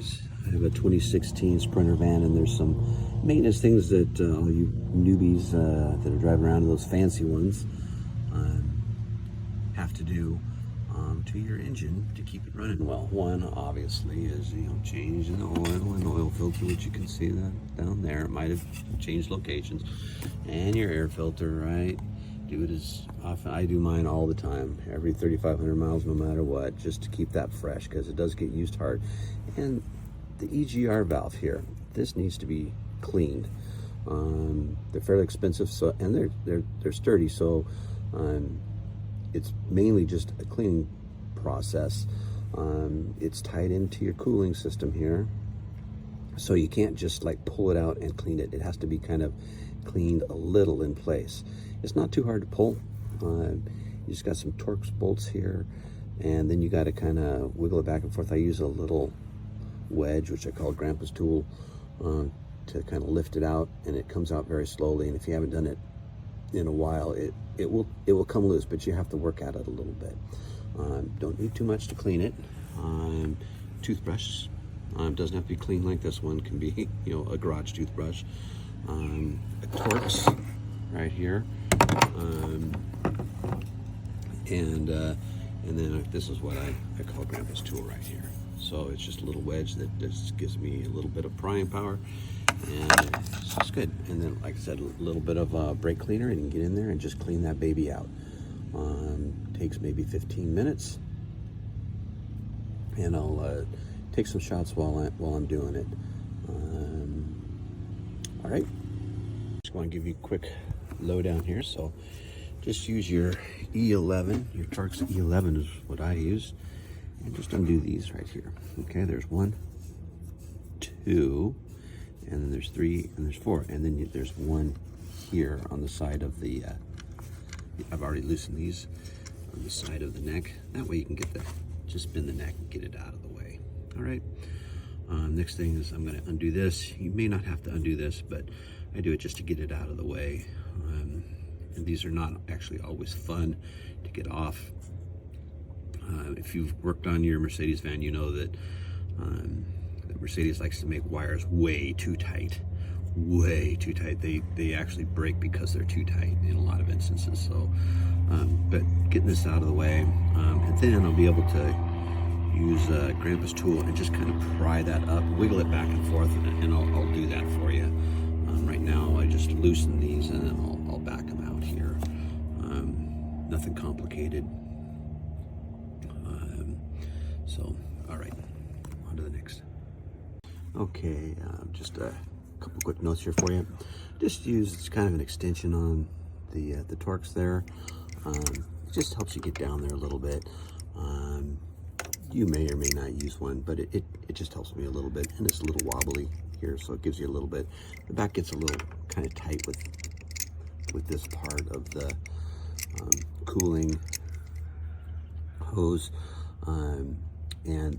guys, I have a 2016 Sprinter van, and there's some maintenance things that all you newbies that are driving around in those fancy ones have to do to your engine to keep it running well. One, obviously, is changing the oil and oil filter, which you can see that down there. It might have changed locations, and your air filter, right? Do it as often. I do mine all the time, every 3,500 miles, no matter what, just to keep that fresh, because it does get used hard. And the EGR valve here, this needs to be cleaned. They're fairly expensive, so and they're sturdy, so it's mainly just a cleaning process. It's tied into your cooling system here, so you can't just like pull it out and clean it. It has to be kind of cleaned a little in place. It's not too hard to pull. You just got some Torx bolts here, and then you got to kind of wiggle it back and forth. I use a little wedge, which I call Grandpa's tool, to kind of lift it out, and it comes out very slowly. And if you haven't done it in a while, it will come loose, but you have to work at it a little bit. Don't need too much to clean it. Toothbrush doesn't have to be clean like this one. Can be a garage toothbrush. A Torx right here, and then this is what I call Grandpa's tool right here. So it's just a little wedge that just gives me a little bit of prying power, and it's just good. And then, like I said, a little bit of brake cleaner, and you can get in there and just clean that baby out. Takes maybe 15 minutes, and I'll take some shots while I'm doing it. All right, just want to give you a quick lowdown here. So just use your E11, your Torx E11 is what I use, and just undo these right here. Okay, there's 1, 2, and then there's 3, and there's 4, and then there's one here on the side of the I've already loosened these on the side of the neck. That way you can just bend the neck and get it out of the way. All right. Next thing is I'm going to undo this. You may not have to undo this, but I do it just to get it out of the way. And these are not actually always fun to get off. If you've worked on your Mercedes van, you know that Mercedes likes to make wires way too tight. Way too tight. They actually break because they're too tight in a lot of instances. So, but getting this out of the way, and then I'll be able to use Grandpa's tool and just kind of pry that up, wiggle it back and forth, and I'll do that for you. Right now, I just loosen these, and then I'll back them out here. Nothing complicated. So, all right, on to the next. Okay, just a couple quick notes here for you. Just use, it's kind of an extension on the Torx there. It just helps you get down there a little bit. You may or may not use one, but it just helps me a little bit, and it's a little wobbly here, so it gives you a little bit. The back gets a little kind of tight with this part of the cooling hose, and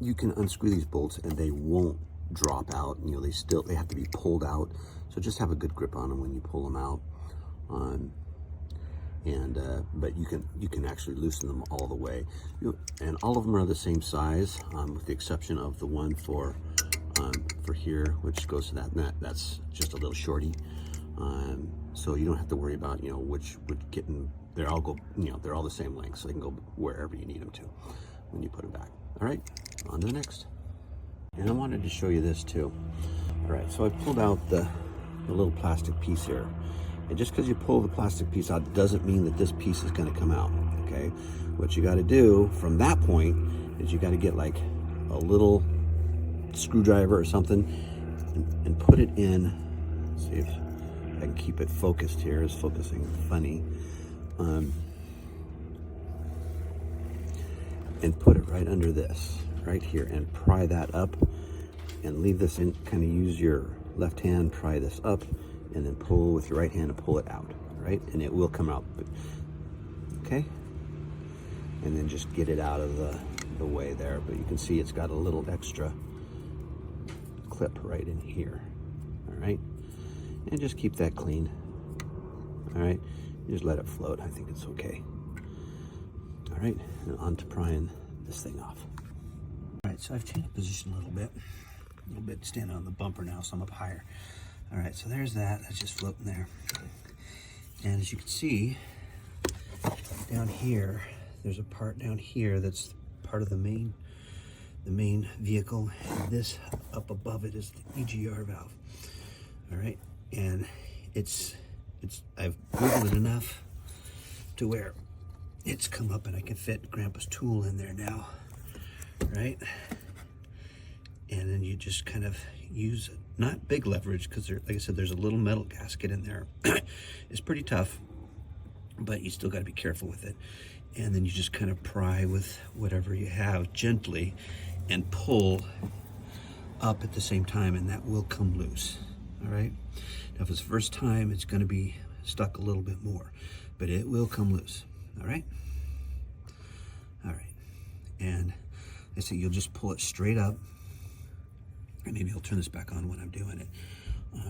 you can unscrew these bolts and they won't drop out. They have to be pulled out, so just have a good grip on them when you pull them out. But you can actually loosen them all the way, and all of them are the same size, with the exception of the one for here, which goes to that, and that's just a little shorty. So you don't have to worry about which getting. They're all the same length, so they can go wherever you need them to when you put them back. All right, on to the next. And I wanted to show you this too. All right, so I pulled out the little plastic piece here. And just because you pull the plastic piece out doesn't mean that this piece is going to come out, okay? What you got to do from that point is you got to get like a little screwdriver or something and put it in. Let's see if I can keep it focused here. It's focusing funny. And put it right under this, right here, and pry that up and leave this in. Kind of use your left hand, pry this up, and then pull with your right hand and pull it out, right? And it will come out, okay? And then just get it out of the way there. But you can see it's got a little extra clip right in here, all right? And just keep that clean, all right? Just let it float. I think it's okay. All right, and on to prying this thing off. All right, right, so I've changed position a little bit, standing on the bumper now, so I'm up higher. All right, so there's that. That's just floating there. And as you can see, down here, there's a part down here that's part of the main vehicle. And this up above it is the EGR valve. All right, and I've wiggled it enough to where it's come up and I can fit Grandpa's tool in there now, right? And then you just kind of use, not big leverage, because like I said, there's a little metal gasket in there. It's pretty tough, but you still got to be careful with it. And then you just kind of pry with whatever you have gently and pull up at the same time, and that will come loose. All right. Now, if it's the first time, it's going to be stuck a little bit more, but it will come loose. All right. All right. And I say you'll just pull it straight up. And maybe I'll turn this back on when I'm doing it,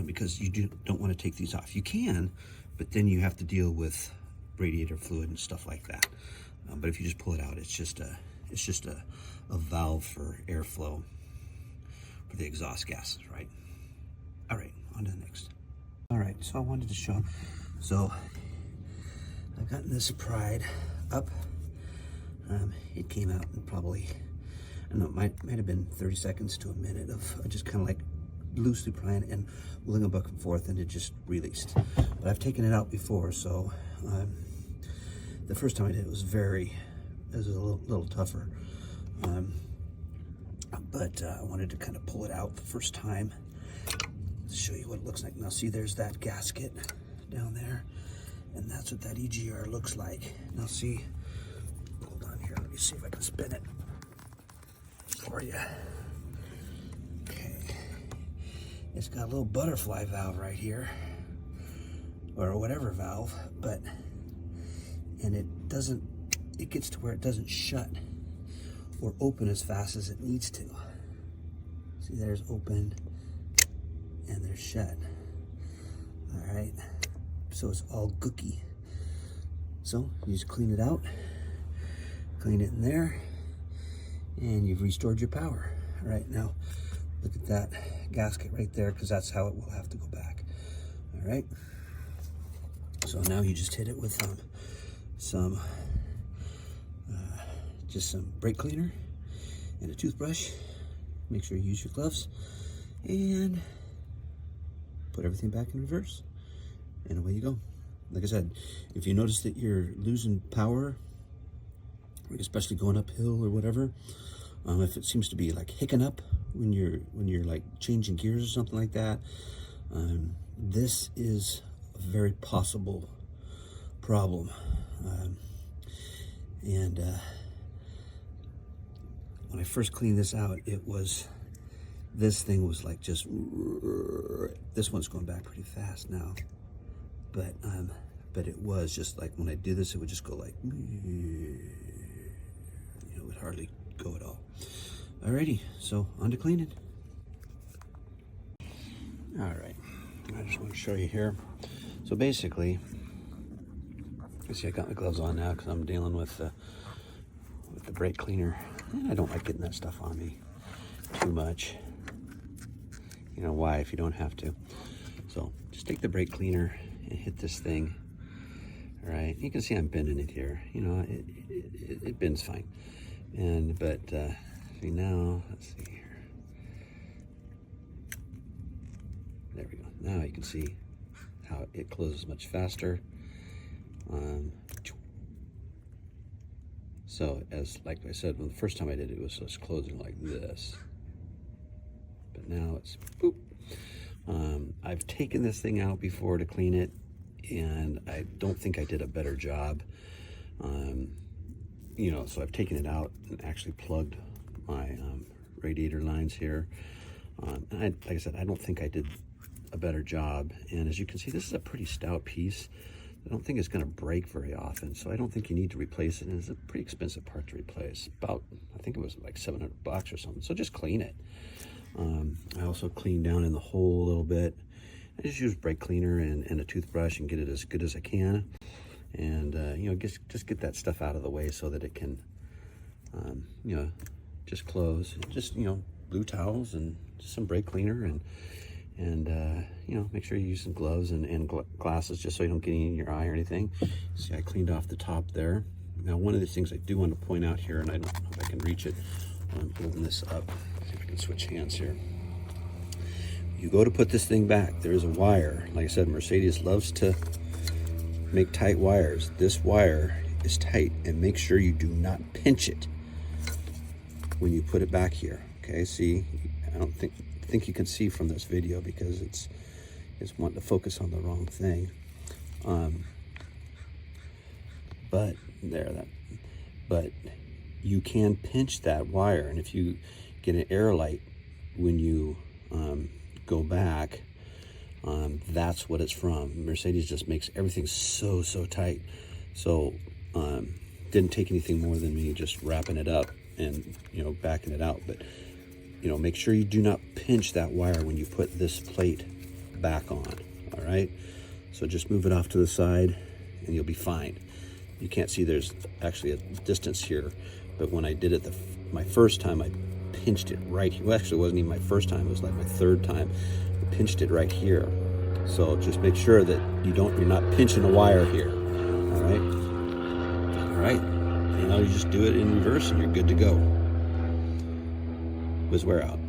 because you don't want to take these off. You can, but then you have to deal with radiator fluid and stuff like that. But if you just pull it out, it's just a valve for airflow for the exhaust gases, right? All right, on to the next. All right, so I wanted to show. So I've gotten this pried up. It came out in probably, I don't know, might have been 30 seconds to a minute of just kind of like loosely prying and wiggling back and forth, and it just released. But I've taken it out before, so the first time I did it was a little tougher. But I wanted to kind of pull it out the first time to show you what it looks like. Now see, there's that gasket down there, and that's what that EGR looks like. Now see, hold on here, let me see if I can spin it for you. Okay, it's got a little butterfly valve right here, or whatever valve, and it gets to where it doesn't shut or open as fast as it needs to. See, there's open and there's shut. All right, so it's all gooky. So you just clean it out, clean it in there, and you've restored your power. All right, now look at that gasket right there, because that's how it will have to go back. All right, so now you just hit it with just some brake cleaner and a toothbrush. Make sure you use your gloves and put everything back in reverse, and away you go. Like I said, if you notice that you're losing power, especially going uphill or whatever, if it seems to be like hicking up when you're like changing gears or something like that, this is a very possible problem. And when I first cleaned this out, this thing was like just, this one's going back pretty fast now, but it was just like, when I do this, it would just go like, it would hardly go at all. Alrighty, so on to cleaning. All right, I just want to show you here. So basically, you see I got my gloves on now because I'm dealing with the brake cleaner. And I don't like getting that stuff on me too much. You know why, if you don't have to. So just take the brake cleaner and hit this thing. All right, you can see I'm bending it here. You know, it bends fine. But see now, let's see here. There we go. Now you can see how it closes much faster. So like I said, when the first time I did it, it was just closing like this. But now it's boop. I've taken this thing out before to clean it, and I don't think I did a better job. So I've taken it out and actually plugged my radiator lines here. And like I said, I don't think I did a better job. And as you can see, this is a pretty stout piece. I don't think it's going to break very often, so I don't think you need to replace it. And it's a pretty expensive part to replace. About, I think it was like $700 or something. So just clean it. I also cleaned down in the hole a little bit. I just use brake cleaner and a toothbrush and get it as good as I can. And just get that stuff out of the way so that it can, just close. Just, you know, blue towels and just some brake cleaner, and you know, make sure you use some gloves and glasses just so you don't get any in your eye or anything. See, I cleaned off the top there. Now, one of the things I do want to point out here, and I don't know if I can reach it while I'm holding this up. See if I can switch hands here. You go to put this thing back, there's a wire. Like I said, Mercedes loves to make tight wires. This wire is tight, and make sure you do not pinch it when you put it back here. Okay, see, I don't think you can see from this video because it's wanting to focus on the wrong thing. But you can pinch that wire, and if you get an air light when you go back, that's what it's from. Mercedes just makes everything so tight. So didn't take anything more than me just wrapping it up and, you know, backing it out. But, you know, make sure you do not pinch that wire when you put this plate back on. All right, so just move it off to the side and you'll be fine. You can't see there's actually a distance here, but when I did it my first time, I pinched it right here. Well, actually, it wasn't even my first time, it was like my third time. I pinched it right here. So just make sure that you're not pinching a wire here. All right, and now you just do it in reverse and you're good to go. WizzWare out.